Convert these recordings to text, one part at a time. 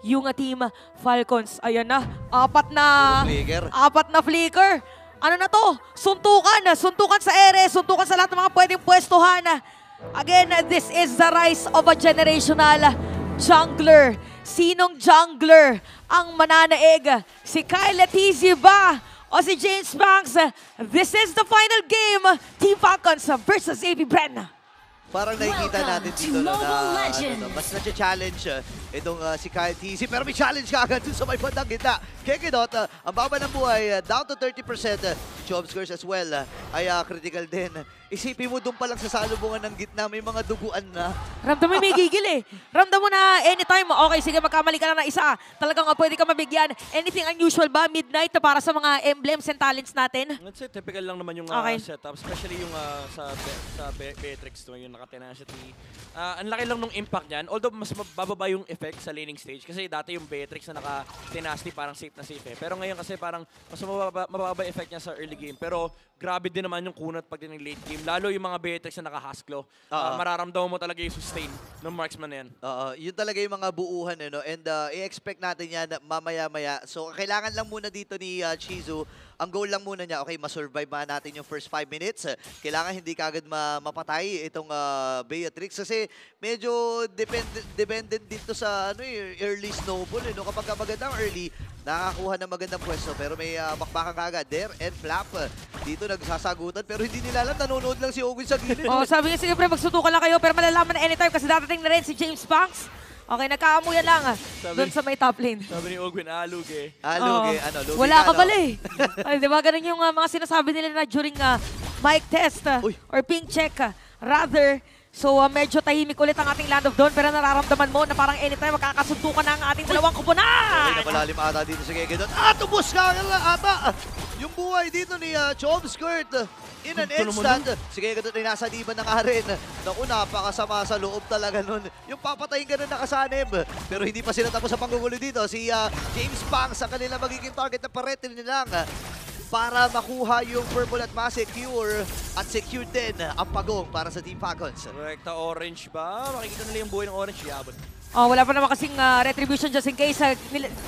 yung Team Falcons. Ayan na, apat na flicker. Ano na to? Suntukan. Suntukan sa ere, suntukan sa lahat ng mga pwedeng pwestuhan. Again, this is the rise of a generational jungler. Sinong jungler ang mananaig? Si Kyle Letizi ba? O si James Banks? This is the final game. Team Falcons versus AB Bren. Parang nakikita natin dito na mas na-challenge itong si Kyle Letizi. Pero may challenge ka agad sa may bandang gitna. Kekidot, ang baba ng buhay, down to 30%. Job scores as well ay critical din. Isipin mo doon pa lang sa salubungan ng gitna, may mga duguan na. Ramdam mo may gigil eh. Ramdam mo na anytime, okay, sige, magkamali ka na ng isa. Talagang pwede ka mabigyan. Anything unusual ba? Midnight para sa mga emblems and talents natin? Let's say, typical lang naman yung setup. Especially yung sa Beatrix, yung naka-tenacity. Ang laki lang nung impact niyan. Although mas mababa yung effect sa laning stage. Kasi dati yung Beatrix na naka-tenacity parang safe na safe eh. Pero ngayon kasi parang mas mababa effect niya sa early game. Pero grabe din naman yung kunat pag din late game. Lalo yung mga Beatrix na naka-hasklo. Mararamdaman mo talaga yung sustain ng marksman na yan. Yun talaga yung mga buuhan. And i-expect natin yan mamaya-maya. So kailangan lang muna dito ni Chizu. Ang goal lang muna niya, okay, masurvive ba natin yung first 5 minutes. Kailangan hindi kagad mapatay itong Beatrix kasi medyo dependent dito sa early snowball. Kapag magandang early, nakakuha ng magandang pwesto pero may bakbakan kagad. Der and Flap dito nagsasagutan pero hindi nila alam, nanonood lang si Ogun sa gilid. Sabi niya, sige pre, magsutukan lang kayo pero malalaman na anytime kasi dadating na rin si James Banks. Okay, nagkaamuyan lang doon sa may top lane. Sabi ni Ogwin, alug eh. Alug lugi wala ka pala eh. Ay, di ba ganun yung mga sinasabi nila na during mic test or ping check rather. So medyo tahimik ulit ang ating Land of Dawn pero nararamdaman mo na parang anytime magkakasuntukan na ang ating dalawang kupunan. Okay, napalalim ata dito si Kekidot. Ubus ka ata yung buhay dito ni Chomskirt. In an instant, si Kekidot ay nasa liban ng Aren. Naku, napakasama sa loob talaga nun. Yung papatayin ka na nakasanib. Pero hindi pa sila tapos sa panggugulo dito. Si James Banks ang kanila magiging target na paretil nilang para makuha yung purple at ma-secure at secure din ang pagong para sa Team Falcons. Rekta orange ba? Makikita nila yung buhay ng orange. Yabot. Wala pa naman kasing retribution just in case.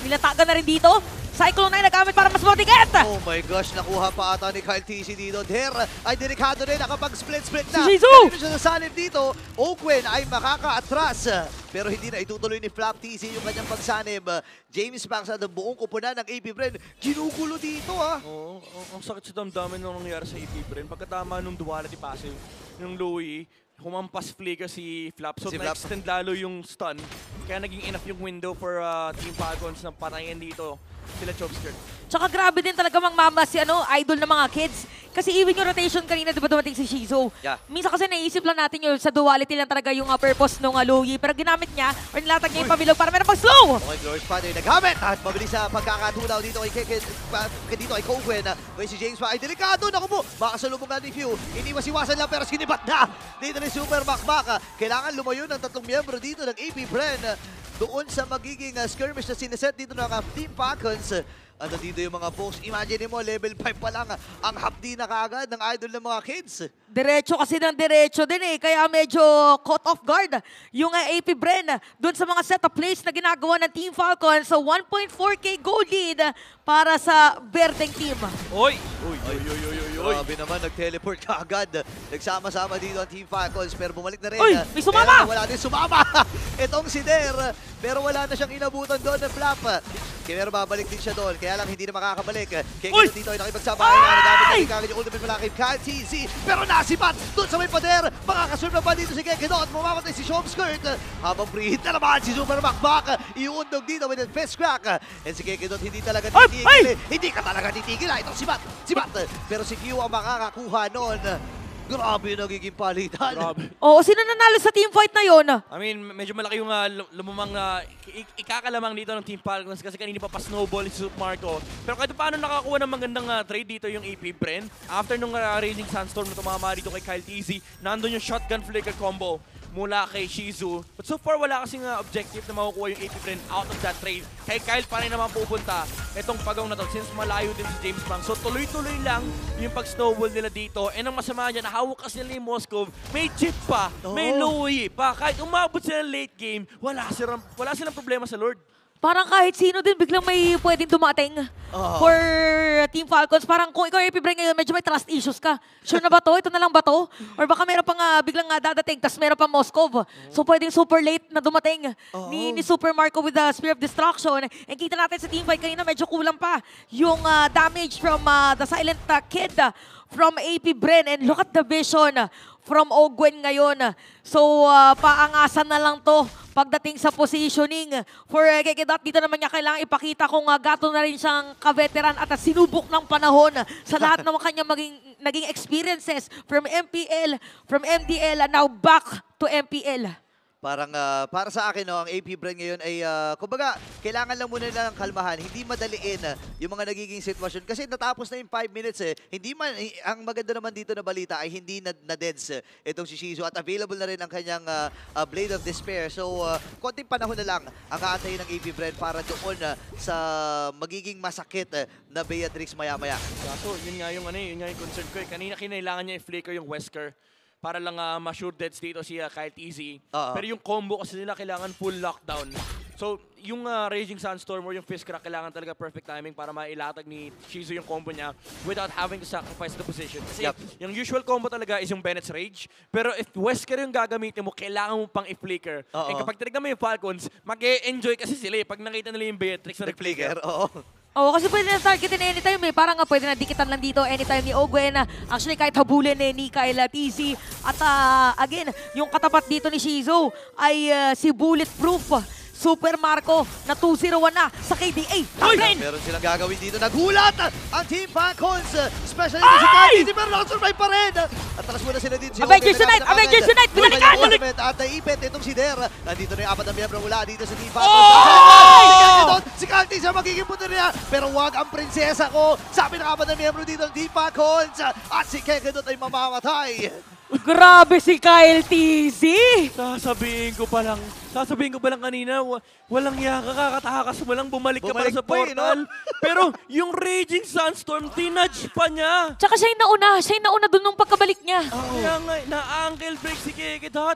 Nilatagan na rin dito. Cyclone na nagamit para mas motiget. Oh my gosh, nakuha pa ata ni Kyle Letizi dito. Der ay delikado rin, nakapag-split-split na. Si Shizu! Dito siya nasanib dito. Oakwen ay makaka-atras. Pero hindi na itutuloy ni Flap TC yung kanyang pagsanib. James Banks at ang buong kupunan ng AP Bren. Ginugulo dito Oo, ang sakit sa damdamin nung nangyari sa AP Bren. Pagkatama nung duality passive ng Louie, humampas flicker si Flap. So na-extend lalo yung stun. Kaya naging enough yung window for Team Falcons na patayin dito sila Chomskirt. Tsaka grabe din talaga mangmama si idol ng mga kids. Kasi even yung rotation kanina, di ba dumating si Shizu? Yeah. Minsan kasi naisip lang natin yun, sa duality lang talaga yung purpose ng Louie. Pero ginamit niya, or nilatag niya yung pabilog para meron pag-slow! Okay, Glorious Father nagamit at mabilis na pagkakatunaw dito kay Kogwen. Kaya si James pa ay delikado. Naku po, makasalubong nga ni Few. Iniwas-iwasan lang pero skinibat na. Dito ni Super Makmak. Kailangan lumayo ng 3 miyembro dito ng AP Bren. Doon sa magiging skirmish na sineset dito ng Team Falcons. Dito yung mga posts. Imagine mo, level 5 pa lang ang hapdi na kaagad ng idol ng mga kids. Diretso kasi ng diretso din eh. Kaya medyo caught off guard yung AP Bren doon sa mga setup plays na ginagawa ng Team Falcon. So 1.4k gold lead para sa Berdeng team. Oy! Grabe naman, nag-teleport ka agad. Nagsama-sama dito ang Team Falcons pero bumalik na rin. Uy! May sumama! Wala din sumama! Itong si Der. Pero wala na siyang inabutan doon na Flap. Pero babalik din siya doon. Kaya lang hindi na makakabalik. Kaya dito ay nakipagsabahay na. Nagamit na rin kagad yung ultimate malakip. Kyle Letizi. Pero nasipat doon sa may pader. Makakasurf na ba dito si Kekidot at mamamatay si Chomskirt. Habang free hit na naman si Super Makmak. Iundog dito with a fist crack. And si Kekidot hindi talaga titigil. Hindi ka talaga titigil. Itong si Matt. Pero si Q ang makakakuha noon. Grabe nagiging palitan. Grabe. Oo, sino nanalo sa team fight na yon? I mean, medyo malaki yung lumumang ikakalamang dito ng Team Falcons kasi kanina pa snowball si Super Marco. Pero kahit paano nakakuha ng magandang trade dito yung AP Bren. After nung Raging Sandstorm na tumama dito kay Kyle Letizi, nandun yung shotgun flicker combo mula kay Shizu. But so far, wala kasing objective na makukuha yung AP Bren out of that trade. Kay Kyle pa rin naman pupunta itong pagaw na to since malayo din si James Bang. So tuloy-tuloy lang yung pag-snowball nila dito. And ang masama dyan, nahawak kasi nila yung Moskov. May chip pa, may Louie pa. Kahit umabot sila late game, wala silang problema sa Lord. Parang kahit sino din biglang may pwedeng dumating for Team Falcons. Parang kung ikaw AP Bren ngayon, medyo may trust issues ka. Sure na ba to? Ito na lang ba to? Or baka meron pang biglang dadating, tas meron pang Moskov. So pwedeng super late na dumating ni Super Marco with the Spear of Destruction. And kita natin sa teamfight kanina, medyo kulang pa yung damage from the Silent Kid from AP Bren. And look at the vision from Ogwen ngayon. So paangasan na lang to pagdating sa positioning for Kekedot. Dito naman niya kailangan ipakita kung gato na rin siyang ka-veteran at sinubok ng panahon sa lahat ng kanya naging experiences from MPL, from MDL, and now back to MPL. Parang para sa akin, no, ang AP Bren ngayon ay, kumbaga, kailangan lang muna nila ng kalmahan. Hindi madaliin yung mga nagiging sitwasyon. Kasi natapos na yung 5 minutes Hindi man, ang maganda naman dito na balita ay hindi na-deads itong si Shizu at available na rin ang kanyang Blade of Despair. So, konting panahon na lang ang aantayin ng AP Bren para doon sa magiging masakit na Beatrix maya-maya. So, yun nga yung concern ko. Kanina kinailangan niya i-flicker yung Wesker para lang ma-sure deads dito si Kyle TZ. Pero yung combo kasi nila kailangan full lockdown. So, yung Raging Sandstorm or yung Fiskra kailangan talaga perfect timing para mailatag ni Shizu yung combo niya without having to sacrifice the position. Kasi yung usual combo talaga is yung Bennett's Rage. Pero if Wesker yung gagamitin mo, kailangan mo pang i-flicker. And kapag tinignan mo yung Falcons, mag-e-enjoy kasi sila pag nakita nila yung Beatrix na nag-flicker. Oo, kasi pwede na targetin anytime Parang nga pwede na dikitan lang dito anytime ni Ogwen. Actually, kahit habulin ni Kyle TZ. At again, yung katapat dito ni Shizu ay si Bulletproof Super Marco na 2-0-1 na sa KDA. Meron silang gagawin dito. Nagulat ang Team Falcons. Especially si Kyle. Hindi pero survive pa rin. Atras muna sila dito. Avengers Unite! Avengers Unite! Binalikan! At naipit itong si Der. Nandito na yung 4 na miyembro mula dito sa Team Falcons. Si Kalti siya magiging puto niya. Pero wag ang prinsesa ko. Sabi ng 4 na miyembro dito ng Team Falcons. At si Kekedot ay mamamatay. Grabe si Kyle TZ! Sasabihin ko pa lang kanina, walang yaka, kakatakas mo lang, bumalik ka para sa portal. Pero yung Raging Sandstorm, tinudge pa niya. Tsaka siya yung nauna dun nung pagkabalik niya. Kaya nga, na-ankle break si Kekedot.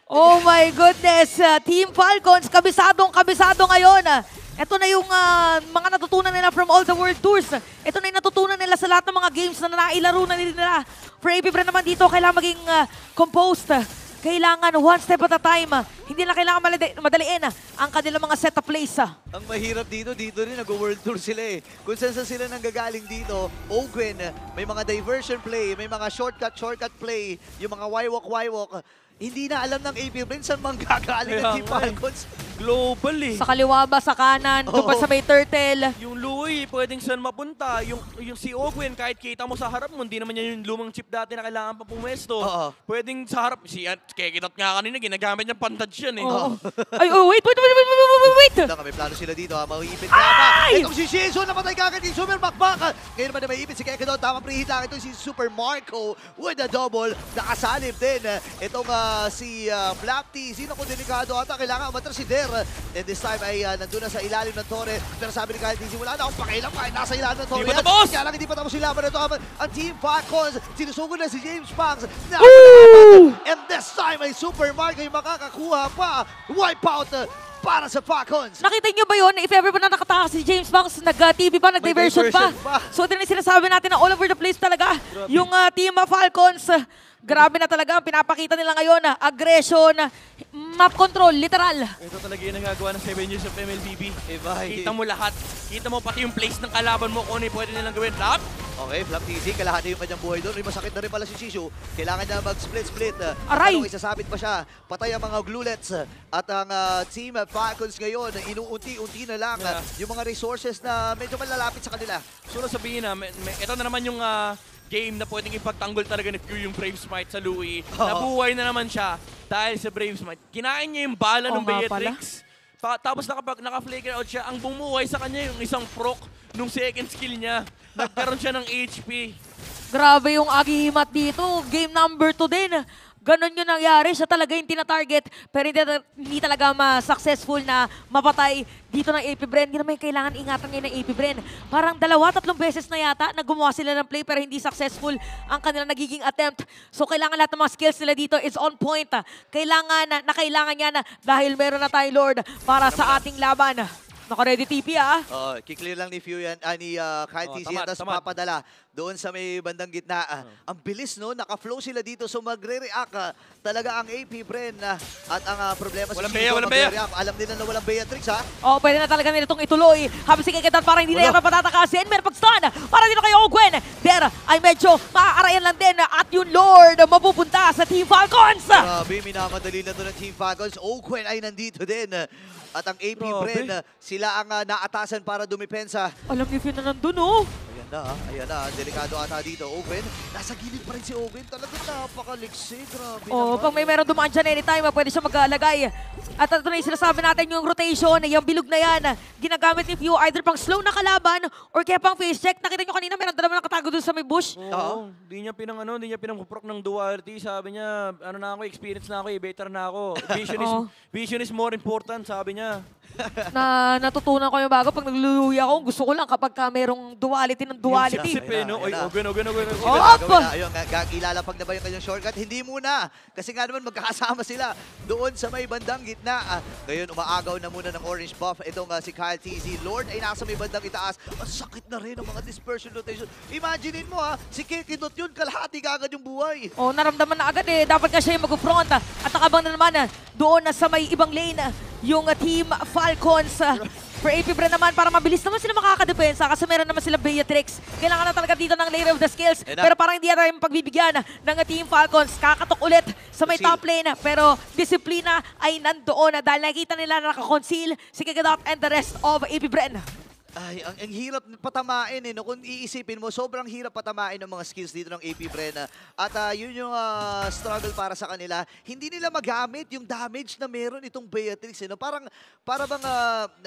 Oh my goodness! Team Falcons, kabisado ngayon. Ito na yung mga natutunan nila from all the world tours. Ito na yung natutunan nila sa lahat ng mga games na nailaro na nila. For AP Bren naman dito, kailangan maging composed. Kailangan one step at a time. Hindi na kailangan madaliin ang kanilang mga setup plays. Ang mahirap dito rin nag-world tour sila Kung saan sila nanggagaling dito, Ogwen, may mga diversion play, may mga shortcut play, yung mga Y-walk. Hindi na alam ng AP Bren saan manggagaling ang Team Falcons. Global Sa kaliwa ba, sa kanan, doon pa sa may turtle. Yung Louie, pwedeng saan mapunta. Yung si Ogwen, kahit kita mo sa harap mo, hindi naman yan yung lumang chip dati na kailangan pa pumwesto. Pwedeng sa harap, si Kekedot nga kanina, ginagamit niyang pantadge yan Ay, wait! May plano sila dito Mauipit nga pa. Itong si Shizu, namatay kagad yung Super Bakbak. Ngayon naman na may ipit si Kekedot. Tama preheat lang itong si Super Marco with a double. Nakasalib din. Itong si Black T. Sino ko delikado ata. Kailangan umatras si Der. And this time ay nandun na sa ilalim ng torre. Pero sabi ni Kyle TZ, wala na akong pakialam kahit nasa ilalim ng torre. Kaya lang hindi pa tapos yung laban na ito. Ang Team Falcons, sinusugod na si James Banks. And this time ay Super Marco yung makakakuha pa. Wipeout para sa Falcons. Nakita niyo ba yun? If ever ba na nakatakas si James Banks, nag-TV pa, nag-diversion pa. So, din sinasabi natin na all over the place talaga. Yung Team Falcons, grabe na talaga ang pinapakita nila ngayon. Aggression, map control, literal. Ito talaga yung nagagawa ng 7 years of MLBB. Kita mo lahat. Kita mo pati yung place ng kalaban mo kung ano yung pwede nilang gawin. Flap! Okay, Flap TZ, kalahati yung kanyang buhay doon. May masakit na rin pala si Shizu. Kailangan niya mag-split. Aray! Anong isasabit pa siya? Patay ang mga glulets. At ang Team Falcons ngayon, inuunti-unti na lang yung mga resources na medyo malalapit sa kanila. So sabihin na, ito na naman yung game na pwedeng ipagtanggol talaga ni Q yung Brave Smite sa Louie. Nabuhay na naman siya dahil sa Brave Smite. Kinain niya yung bala ng Beatrix. Tapos naka-flicker out siya. Ang bumuhay sa kanya yung isang proc nung second skill niya. Nagkaroon siya ng HP. Grabe yung agimat dito. Game number 2 din. Ganon yung nangyari. Siya talaga yung tina-target pero hindi talaga ma-successful na mapatay dito ng AP Bren. Hindi naman kailangan ingatan ngayon ng AP Bren. Parang 2-3 beses na yata na gumawa sila ng play pero hindi successful ang kanilang nagiging attempt. So kailangan lahat ng mga skills nila dito is on point. Kailangan niya na dahil meron na tayong Lord para sa ating laban. Naka-ready TP Kiklear lang ni Few yan, ni Kyle TZ yan, tapos tamad. papadala doon sa may bandang gitna. Ang bilis, no? Naka-flow sila dito, so magre-react talaga ang AP Bren. At ang problema Walang si Bea, Shizo, walang Bea. magre-react. Alam nila na walang Beatrix, ha? Pwede na talaga nila itong ituloy. Habang si Keketan parang hindi na yan patatakasin. Meron pag-stun para dito kay Ogwen. There ay medyo maaarayan lang din at yung Lord mapupunta sa Team Falcons. Grabe, minamadali na doon ng Team Falcons. Ogwen ay nandito din. At ang AP Bren, sila ang naatasan para dumipensa. Alam niyo yun na nandun, Ayan na, delikado ata dito. Owen, nasa gilid pa rin si Owen. Talagang napakaliksi, grabe naman. Pag may meron dumaan dyan anytime, pwede siya mag-alagay. At ito na yung sinasabi natin, yung rotation, yung bilog na yan, ginagamit ni Few either pang slow na kalaban or kaya pang face check. Nakita nyo kanina, meron dalawa nakatago dun sa may bush. Oo. Hindi niya pinangkuprok ng duality. Sabi niya, experience na ako, better na ako. Vision is more important, sabi niya. Na natutunan ko yung bago pag nagluluya ako, gusto ko lang kapag merong duality ng duality. Ogwen. Ayun, ilalapag na ba yung kanyang shortcut? Hindi muna. Kasi nga naman magkakasama sila doon sa may bandang gitna. Ngayon, umaagaw na muna ng orange buff. Itong si Kyle TZ. Lord ay nasa may bandang itaas. Ang sakit na rin ang mga dispersion rotation. Imaginein mo si Kekidot yun, kalahati kagad yung buhay. Naramdaman na agad Dapat nga siya yung mag-front. At nakabang na naman doon na sa may ibang lane yung Team Falcons. For AP Bren naman, para mabilis naman sila makakadepensa kasi meron naman silang Beatrix. Kailangan na talaga dito ng layer of the skills. Pero parang hindi natin pagbibigyan ng Team Falcons. Kakatok ulit sa may top lane. Pero disiplina ay nandoon dahil nakikita nila na nakakonceal si Kekedot and the rest of AP Bren. Ay, ang hirap patamain no? Kung iisipin mo, sobrang hirap patamain ng mga skills dito ng AP Bren. At yun yung struggle para sa kanila. Hindi nila magamit yung damage na meron itong Beatrix. No? Para bang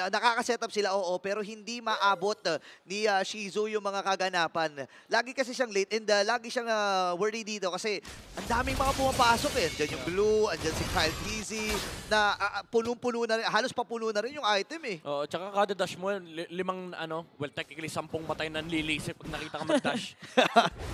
nakaka-setup sila, pero hindi maabot ni Shizu yung mga kaganapan. Lagi kasi siyang late and lagi siyang worry dito kasi ang daming mga pumapasok Andyan yung Blue, andyan si Kyle TZ na punong-puno na rin, halos papuno na rin yung item Tsaka kada dash mo, technically 10 matay na lilisip pag nakita ka mag-dash.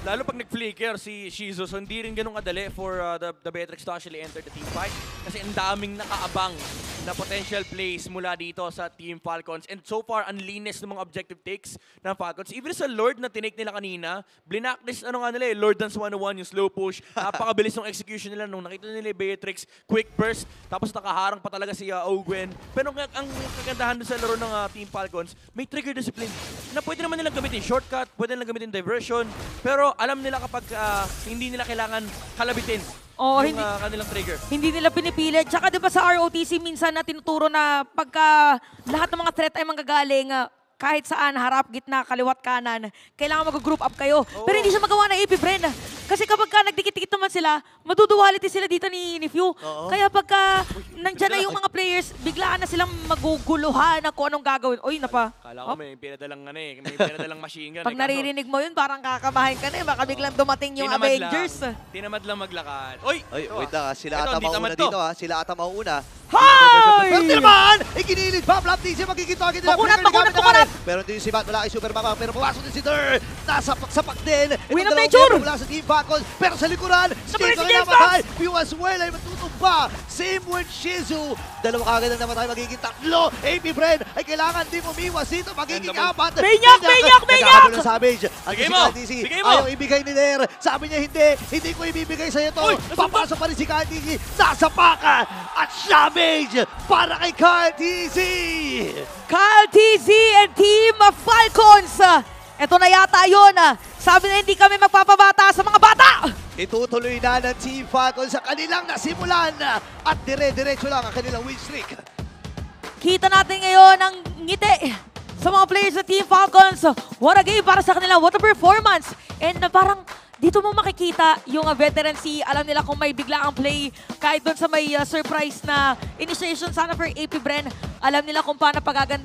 Lalo pag nag-flicker si Shizu, so hindi rin ganun kadali for the Beatrix to actually enter the team fight. Kasi ang daming nakaabang na potential plays mula dito sa Team Falcons. And so far, ang linis ng mga objective takes ng Falcons. Even sa Lord na tinake nila kanina, blinaklist Lord Dance 101, yung slow push. Napakabilis ng execution nila nung nakita nila yung Beatrix, quick burst, tapos nakaharang pa talaga si Ogwen. Pero ang kagandahan dun sa laro ng Team Falcons, may trigger discipline na pwede naman nilang gamitin shortcut, pwede nilang gamitin diversion, pero alam nila kapag hindi nila kailangan kalabitin yung kanilang trigger. Hindi nila pinipilit. Tsaka diba sa ROTC minsan na tinuturo na pagka lahat ng mga threat ay manggagaling kahit saan, harap, gitna, kaliwat, kanan, kailangan mag-group up kayo. Pero hindi siya magawa ng AP Bren. Kasi kapag nagdikit-dikit naman sila, maduduality sila dito ni Few. Kaya pagka nandyan na yung mga players, biglaan na silang maguguluhan na kung anong gagawin. Kala ko may pinadalang machine gun. Pag naririnig mo yun, parang kakamahin ka na baka biglang dumating yung Avengers. Tinamad lang maglakad. Wait lang, sila ata mauna dito Sila ata mauna. Hi! Pero di naman! Ikinilid pa! Flap TZ magiging target nila. Makunat! Pero din si Matt, wala kay Super Mama. Pero pumasok din si Der. Nasapak din. Win of nature! Mula sa Team Falcons. Pero sa likuran, Steve ang James namatay. Pew as well ay matutumba. Same with Shizu. Dalawa kagad ang namatay. Magiging 3. AP Bren ay kailangan din umiwas dito. Magiging 4. Maniac! Nagkakabulo ng Savage. At si Bigay mo! KTZ Bigay mo! ayaw ibigay ni Der. Sabi niya hindi ko ibibigay sa'yo to. Papasok pa rin si KTZ. Nasapakan! At Savage para kay KTZ! Kyle TZ and Team Falcons. Ito na yata yun. Sabi na hindi kami magpapabata sa mga bata. Itutuloy na ng Team Falcons sa kanilang nasimulan at dire-diretso lang ang kanilang win streak. Kita natin ngayon ang ngiti sa mga players sa Team Falcons. What a game para sa kanila. What a performance. And parang dito mo makikita yung veterancy. Alam nila kung may bigla ang play. Kahit doon sa may surprise na initiation sana for AP Bren. Alam nila kung paano pagaganda.